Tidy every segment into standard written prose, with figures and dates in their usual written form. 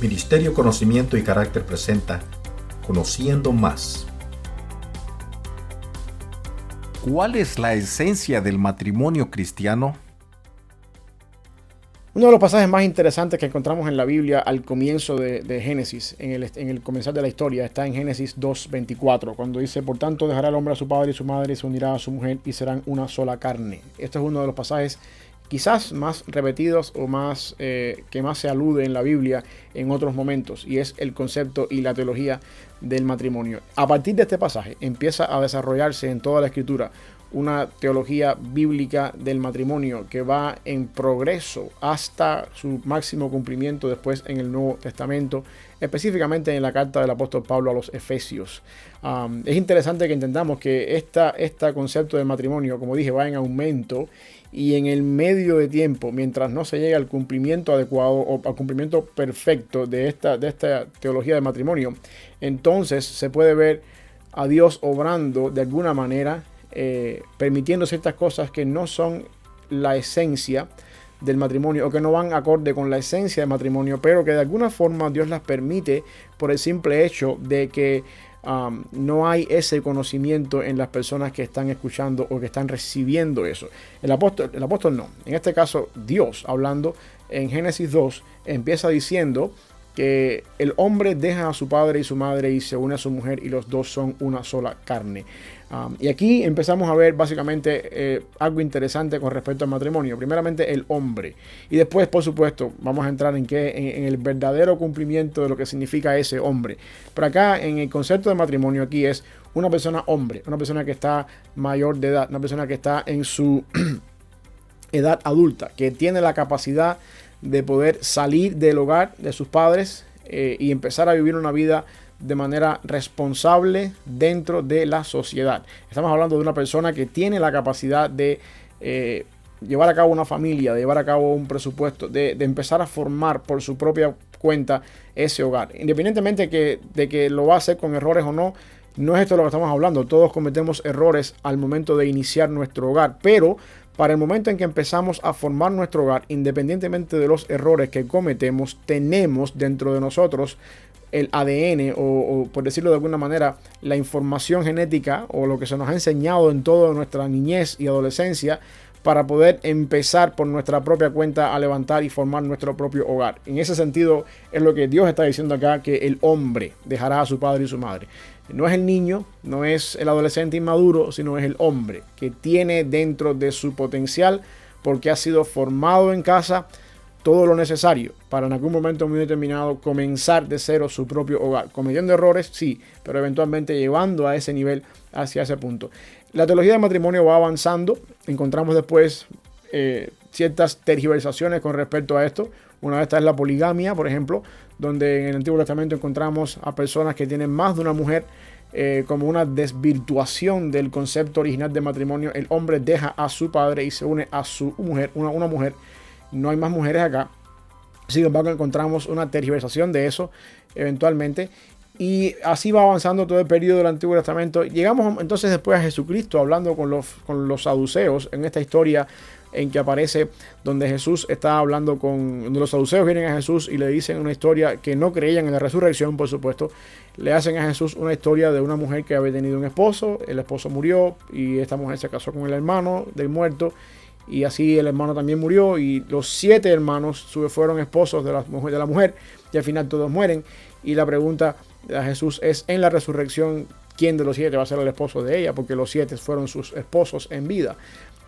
Ministerio Conocimiento y Carácter presenta Conociendo Más. ¿Cuál es la esencia del matrimonio cristiano? Uno de los pasajes más interesantes que encontramos en la Biblia al comienzo de Génesis, en el comenzar de la historia, está en Génesis 2:24, cuando dice: por tanto dejará el hombre a su padre y su madre y se unirá a su mujer y serán una sola carne. Este es uno de los pasajes quizás más repetidos o más que más se alude en la Biblia en otros momentos, y es el concepto y la teología del matrimonio. A partir de este pasaje empieza a desarrollarse en toda la Escritura una teología bíblica del matrimonio que va en progreso hasta su máximo cumplimiento después en el Nuevo Testamento, específicamente en la carta del apóstol Pablo a los Efesios. Es interesante que entendamos que este concepto del matrimonio, como dije, va en aumento, y en el medio de tiempo, mientras no se llegue al cumplimiento adecuado o al cumplimiento perfecto de esta teología del matrimonio, entonces se puede ver a Dios obrando de alguna manera, permitiendo ciertas cosas que no son la esencia del matrimonio o que no van acorde con la esencia del matrimonio, pero que de alguna forma Dios las permite por el simple hecho de que no hay ese conocimiento en las personas que están escuchando o que están recibiendo eso. El apóstol no. En este caso, Dios, hablando en Génesis 2, empieza diciendo que el hombre deja a su padre y su madre y se une a su mujer y los dos son una sola carne. Y aquí empezamos a ver básicamente algo interesante con respecto al matrimonio. Primeramente el hombre, y después, por supuesto, vamos a entrar en el verdadero cumplimiento de lo que significa ese hombre. Pero acá en el concepto de matrimonio aquí es una persona hombre, una persona que está mayor de edad, una persona que está en su edad adulta, que tiene la capacidad de poder salir del hogar de sus padres y empezar a vivir una vida de manera responsable dentro de la sociedad. Estamos hablando de una persona que tiene la capacidad de llevar a cabo una familia, de llevar a cabo un presupuesto, de empezar a formar por su propia cuenta ese hogar. Independientemente de que lo va a hacer con errores o no, no es esto de lo que estamos hablando. Todos cometemos errores al momento de iniciar nuestro hogar, pero para el momento en que empezamos a formar nuestro hogar, independientemente de los errores que cometemos, tenemos dentro de nosotros el ADN o por decirlo de alguna manera, la información genética o lo que se nos ha enseñado en toda nuestra niñez y adolescencia para poder empezar por nuestra propia cuenta a levantar y formar nuestro propio hogar. En ese sentido es lo que Dios está diciendo acá, que el hombre dejará a su padre y su madre. No es el niño, no es el adolescente inmaduro, sino es el hombre que tiene dentro de su potencial, porque ha sido formado en casa, todo lo necesario para en algún momento muy determinado comenzar de cero su propio hogar. Cometiendo errores, sí, pero eventualmente llevando a ese nivel, hacia ese punto. La teología del matrimonio va avanzando. Encontramos después ciertas tergiversaciones con respecto a esto. Una de estas es la poligamia, por ejemplo, donde en el Antiguo Testamento encontramos a personas que tienen más de una mujer, como una desvirtuación del concepto original de matrimonio. El hombre deja a su padre y se une a su mujer, una mujer. No hay más mujeres acá. Sin embargo, encontramos una tergiversación de eso eventualmente. Y así va avanzando todo el periodo del Antiguo Testamento. Llegamos entonces después a Jesucristo hablando con los saduceos en esta historia en que aparece donde Jesús está hablando donde los saduceos vienen a Jesús y le dicen una historia que no creían en la resurrección, por supuesto. Le hacen a Jesús una historia de una mujer que había tenido un esposo, el esposo murió y esta mujer se casó con el hermano del muerto. Y así el hermano también murió y los 7 hermanos fueron esposos de la mujer y al final todos mueren. Y la pregunta a Jesús es: en la resurrección, ¿quién de los 7 va a ser el esposo de ella? Porque los 7 fueron sus esposos en vida.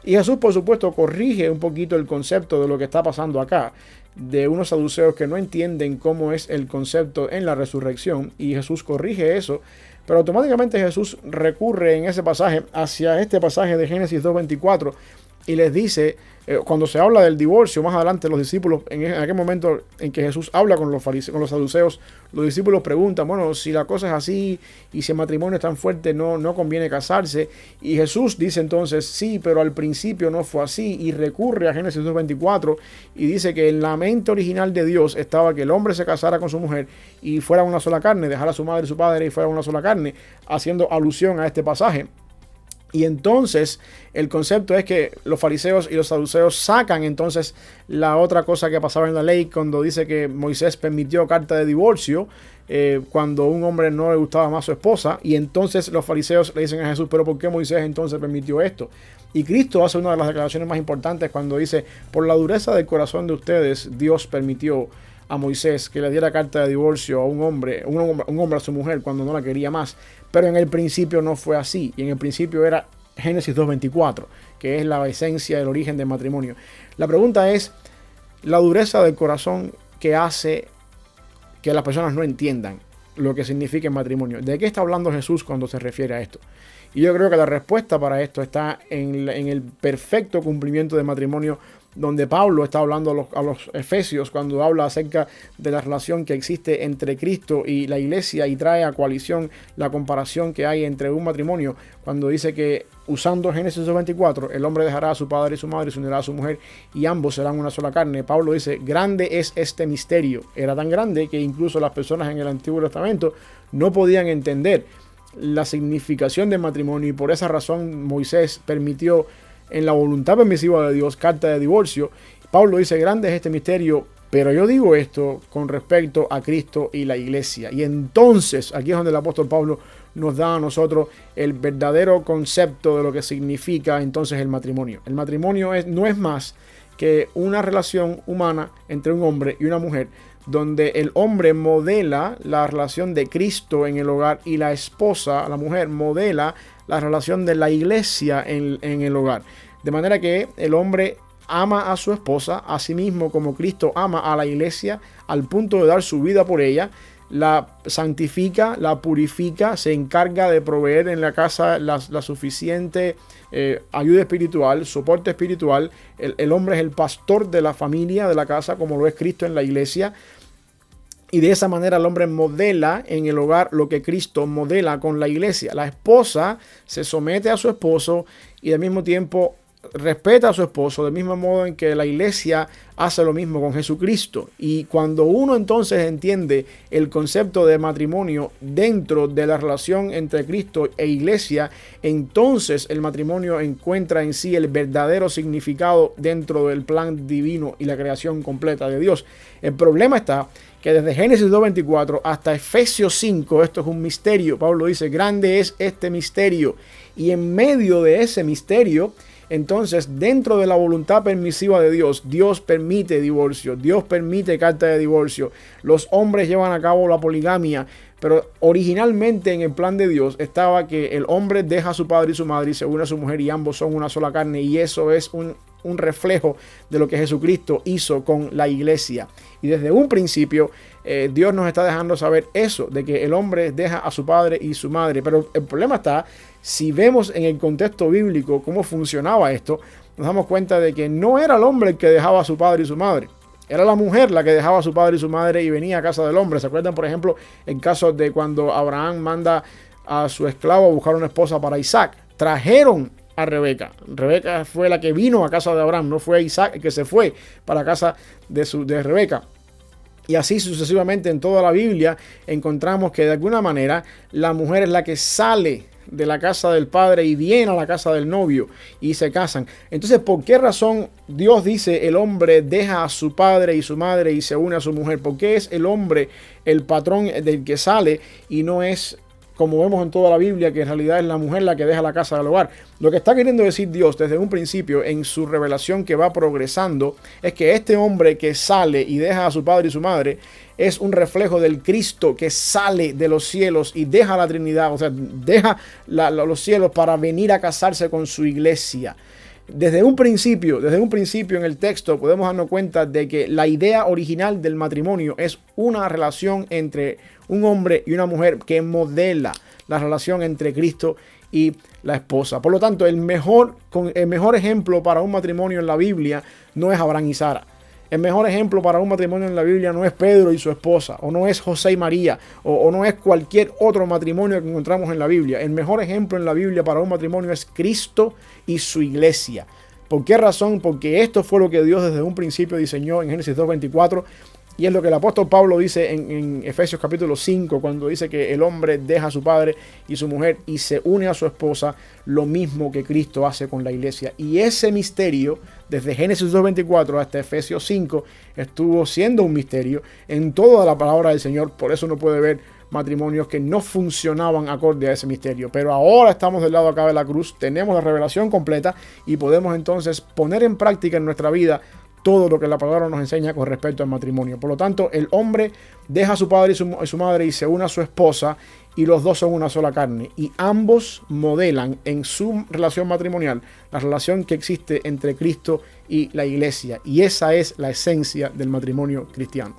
Y Jesús, por supuesto, corrige un poquito el concepto de lo que está pasando acá, de unos saduceos que no entienden cómo es el concepto en la resurrección, y Jesús corrige eso. Pero automáticamente Jesús recurre en ese pasaje hacia este pasaje de Génesis 2:24 y les dice, cuando se habla del divorcio, más adelante los discípulos, en aquel momento en que Jesús habla con los saduceos, los discípulos preguntan, bueno, si la cosa es así y si el matrimonio es tan fuerte, no conviene casarse. Y Jesús dice entonces, sí, pero al principio no fue así, y recurre a Génesis 2:24 y dice que en la mente original de Dios estaba que el hombre se casara con su mujer y fuera una sola carne, dejara a su madre y su padre y fuera una sola carne, haciendo alusión a este pasaje. Y entonces el concepto es que los fariseos y los saduceos sacan entonces la otra cosa que pasaba en la ley cuando dice que Moisés permitió carta de divorcio cuando un hombre no le gustaba más a su esposa. Y entonces los fariseos le dicen a Jesús, pero ¿por qué Moisés entonces permitió esto? Y Cristo hace una de las declaraciones más importantes cuando dice, por la dureza del corazón de ustedes, Dios permitió a Moisés que le diera carta de divorcio a un hombre a su mujer cuando no la quería más. Pero en el principio no fue así. Y en el principio era Génesis 2.24, que es la esencia del origen del matrimonio. La pregunta es, la dureza del corazón que hace que las personas no entiendan lo que significa el matrimonio. ¿De qué está hablando Jesús cuando se refiere a esto? Y yo creo que la respuesta para esto está en el perfecto cumplimiento del matrimonio, donde Pablo está hablando a los Efesios cuando habla acerca de la relación que existe entre Cristo y la iglesia y trae a coalición la comparación que hay entre un matrimonio, cuando dice que usando Génesis 2.24, el hombre dejará a su padre y su madre y se unirá a su mujer y ambos serán una sola carne. Pablo dice, grande es este misterio. Era tan grande que incluso las personas en el Antiguo Testamento no podían entender la significación del matrimonio y por esa razón Moisés permitió en la voluntad permisiva de Dios carta de divorcio. Pablo dice, grande es este misterio, pero yo digo esto con respecto a Cristo y la iglesia. Y entonces aquí es donde el apóstol Pablo nos da a nosotros el verdadero concepto de lo que significa entonces el matrimonio. El matrimonio no es más que una relación humana entre un hombre y una mujer, donde el hombre modela la relación de Cristo en el hogar y la esposa, la mujer, modela la relación de la iglesia en el hogar. De manera que el hombre ama a su esposa, a sí mismo como Cristo ama a la iglesia, al punto de dar su vida por ella, la santifica, la purifica, se encarga de proveer en la casa la suficiente ayuda espiritual, soporte espiritual. El hombre es el pastor de la familia, de la casa, como lo es Cristo en la iglesia. Y de esa manera el hombre modela en el hogar lo que Cristo modela con la iglesia. La esposa se somete a su esposo y al mismo tiempo respeta a su esposo, del mismo modo en que la iglesia hace lo mismo con Jesucristo. Y cuando uno entonces entiende el concepto de matrimonio dentro de la relación entre Cristo e iglesia, entonces el matrimonio encuentra en sí el verdadero significado dentro del plan divino y la creación completa de Dios. El problema está que desde Génesis 2.24 hasta Efesios 5, esto es un misterio. Pablo dice, grande es este misterio. Y en medio de ese misterio, entonces, dentro de la voluntad permisiva de Dios, Dios permite divorcio, Dios permite carta de divorcio. Los hombres llevan a cabo la poligamia, pero originalmente en el plan de Dios estaba que el hombre deja a su padre y su madre y se une a su mujer y ambos son una sola carne. Y eso es un reflejo de lo que Jesucristo hizo con la iglesia. Y desde un principio Dios nos está dejando saber eso, de que el hombre deja a su padre y su madre. Pero el problema está, si vemos en el contexto bíblico cómo funcionaba esto, nos damos cuenta de que no era el hombre el que dejaba a su padre y su madre. Era la mujer la que dejaba a su padre y su madre y venía a casa del hombre. ¿Se acuerdan, por ejemplo, el caso de cuando Abraham manda a su esclavo a buscar una esposa para Isaac? Trajeron a Rebeca. Rebeca fue la que vino a casa de Abraham, no fue Isaac el que se fue para casa de Rebeca. Y así sucesivamente en toda la Biblia encontramos que de alguna manera la mujer es la que sale de la casa del padre y viene a la casa del novio y se casan. Entonces, ¿por qué razón Dios dice el hombre deja a su padre y su madre y se une a su mujer? ¿Por qué es el hombre el patrón del que sale y no es, como vemos en toda la Biblia, que en realidad es la mujer la que deja la casa del hogar? Lo que está queriendo decir Dios desde un principio en su revelación que va progresando es que este hombre que sale y deja a su padre y su madre es un reflejo del Cristo que sale de los cielos y deja la Trinidad, o sea, deja los cielos para venir a casarse con su iglesia. Desde un principio en el texto podemos darnos cuenta de que la idea original del matrimonio es una relación entre un hombre y una mujer que modela la relación entre Cristo y la esposa. Por lo tanto, el mejor ejemplo para un matrimonio en la Biblia no es Abraham y Sara. El mejor ejemplo para un matrimonio en la Biblia no es Pedro y su esposa, o no es José y María, o no es cualquier otro matrimonio que encontramos en la Biblia. El mejor ejemplo en la Biblia para un matrimonio es Cristo y su iglesia. ¿Por qué razón? Porque esto fue lo que Dios desde un principio diseñó en Génesis 2.24. Y es lo que el apóstol Pablo dice en Efesios capítulo 5, cuando dice que el hombre deja a su padre y su mujer y se une a su esposa, lo mismo que Cristo hace con la iglesia. Y ese misterio, desde Génesis 2:24 hasta Efesios 5, estuvo siendo un misterio en toda la palabra del Señor. Por eso uno puede ver matrimonios que no funcionaban acorde a ese misterio. Pero ahora estamos del lado acá de la cruz, tenemos la revelación completa y podemos entonces poner en práctica en nuestra vida todo lo que la palabra nos enseña con respecto al matrimonio. Por lo tanto, el hombre deja a su padre y su madre y se une a su esposa, y los dos son una sola carne. Y ambos modelan en su relación matrimonial la relación que existe entre Cristo y la iglesia. Y esa es la esencia del matrimonio cristiano.